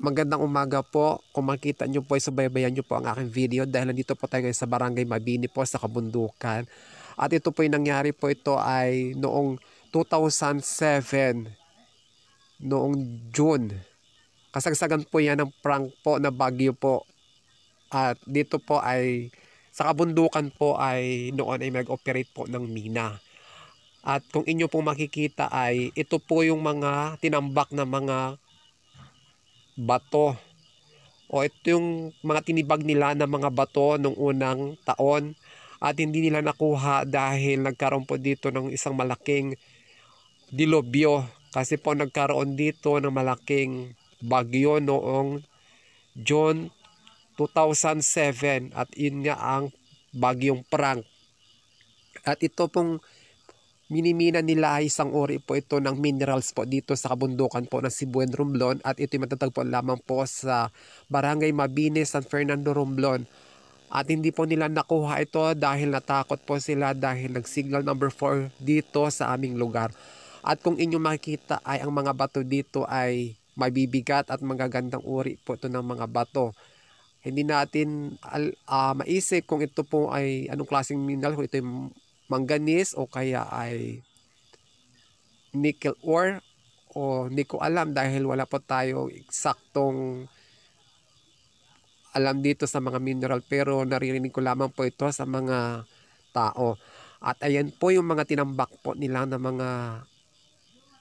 Magandang umaga po. Kung makita nyo po, subaybayan nyo po ang aking video dahil nandito po tayo ngayon sa Barangay Mabini po sa Kabundukan. At ito po yung nangyari po, ito ay noong 2007, noong June. Kasagsagan po yan ng prank po na bagyo po. At dito po ay sa Kabundukan po ay noon ay mag-operate po ng mina. At kung inyo po makikita ay ito po yung mga tinambak na mga bato o ito yung mga tinibag nila na mga bato nung unang taon at hindi nila nakuha dahil nagkaroon po dito ng isang malaking dilubyo kasi po nagkaroon dito ng malaking bagyo noong June 2007 at yun nga ang bagyong Frank. At ito pong minimina nila ay isang uri po ito ng minerals po dito sa kabundukan po ng Sibuyan, Romblon at ito'y matatagpuan lamang po sa Barangay Mabini, San Fernando, Romblon. At hindi po nila nakuha ito dahil natakot po sila dahil nag-signal number 4 dito sa aming lugar. At kung inyong makikita ay ang mga bato dito ay mabibigat at magagandang uri po ito ng mga bato. Hindi natin maisip kung ito po ay anong klaseng mineral, kung ito ay manganese o kaya ay nickel ore o hindi ko alam dahil wala po tayo eksaktong alam dito sa mga mineral pero naririnig ko lamang po ito sa mga tao. At ayan po yung mga tinambak po nila na mga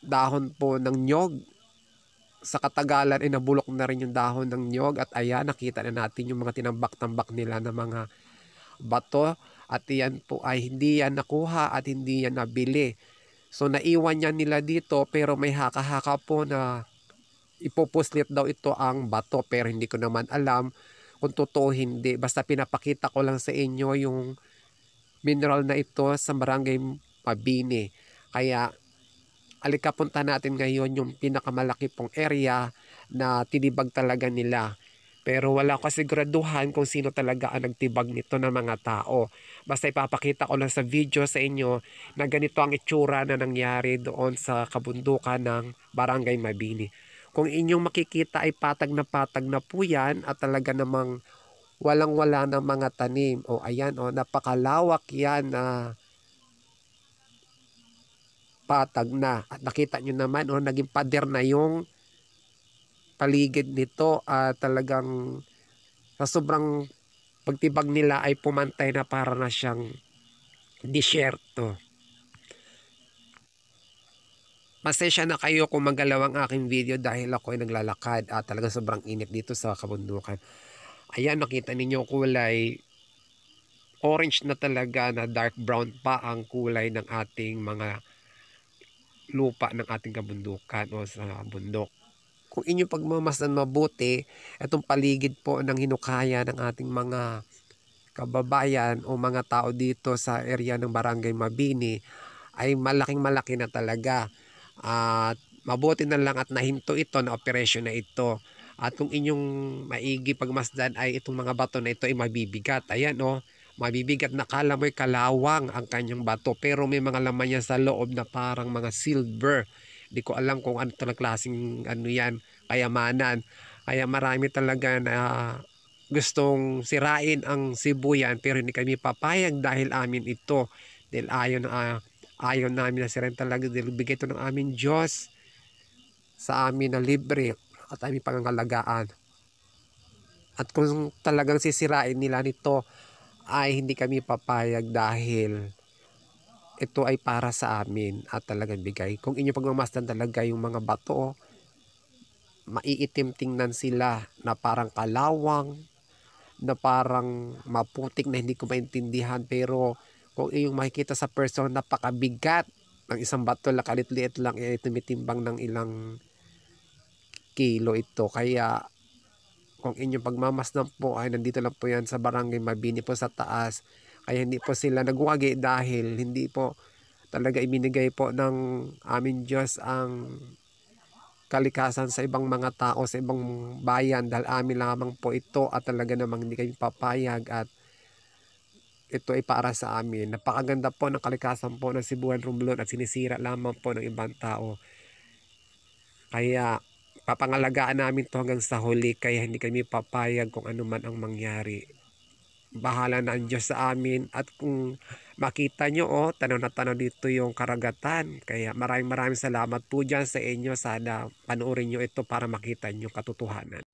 dahon po ng nyog. Sa katagalan ay nabulok na rin yung dahon ng nyog at ayan nakita na natin yung mga tinambak-tambak nila na mga bato at yan po ay hindi yan nakuha at hindi yan nabili. So naiwan yan nila dito pero may haka-haka po na ipupuslit daw ito ang bato pero hindi ko naman alam kung totoo hindi. Basta pinapakita ko lang sa inyo yung mineral na ito sa Barangay Mabini. Kaya alikapunta natin ngayon yung pinakamalaki pong area na tinibag talaga nila. Pero wala ko kasiguraduhan kung sino talaga ang nagtibag nito ng mga tao. Basta ipapakita ko lang sa video sa inyo na ganito ang itsura na nangyari doon sa kabundukan ng Barangay Mabini. Kung inyong makikita ay patag na po yan at talaga namang walang-wala ng mga tanim. O ayan o, napakalawak yan na patag na. At nakita nyo naman o, naging pader na yung paligid nito at talagang sa sobrang pagtibag nila ay pumantay na para na siyang disyerto. Pasensya na kayo kung magalaw ang aking video dahil ako ay naglalakad at talagang sobrang init dito sa kabundukan. Ayan, nakita ninyo kulay orange na talaga na dark brown pa ang kulay ng ating mga lupa ng ating kabundukan o sa bundok. Kung inyo pagmamasdan mabuti, itong paligid po ng hinukaya ng ating mga kababayan o mga tao dito sa area ng Barangay Mabini ay malaking malaki na talaga. At mabuti na lang at nahinto ito na operasyon na ito. At kung inyong maigi pagmasdan ay itong mga bato na ito ay mabibigat. Ayan o, mabibigat na kala mo'y kalawang ang kanyang bato. Pero may mga laman yan sa loob na parang mga silver. Hindi ko alam kung ano talagang klaseng ano yan, kayamanan. Kaya marami talaga na gustong sirain ang Sibuyan pero hindi kami papayag dahil amin ito. Dahil ayaw namin na sirain talaga dahil bigay ito ng amin Diyos sa amin na libre at aming pangangalagaan. At kung talagang sisirain nila nito ay hindi kami papayag dahil ito ay para sa amin at talagang bigay. Kung inyo pagmamasdan talaga yung mga bato, maiitim tingnan sila na parang kalawang, na parang maputik na hindi ko maintindihan pero kung iyong makikita sa person napakabigat ng isang bato lakalit-liit lang tumitimbang ng ilang kilo ito kaya kung inyong pagmamasdan po ay nandito lang po yan sa Barangay Mabini po sa taas kaya hindi po sila nagwagi dahil hindi po talaga ibinigay po ng aming Diyos ang kalikasan sa ibang mga tao, sa ibang bayan dahil amin lamang po ito at talaga namang hindi kami papayag at ito ay para sa amin. Napakaganda po ng kalikasan po ng Sibuyan, Romblon at sinisira lamang po ng ibang tao. Kaya papangalagaan namin to hanggang sa huli, kaya hindi kami papayag kung ano man ang mangyari. Bahala na ang Diyos sa amin. At kung makita nyo, tanaw na tanaw dito yung karagatan. Kaya maraming salamat po dyan sa inyo. Sana panoorin nyo ito para makita nyo katotohanan.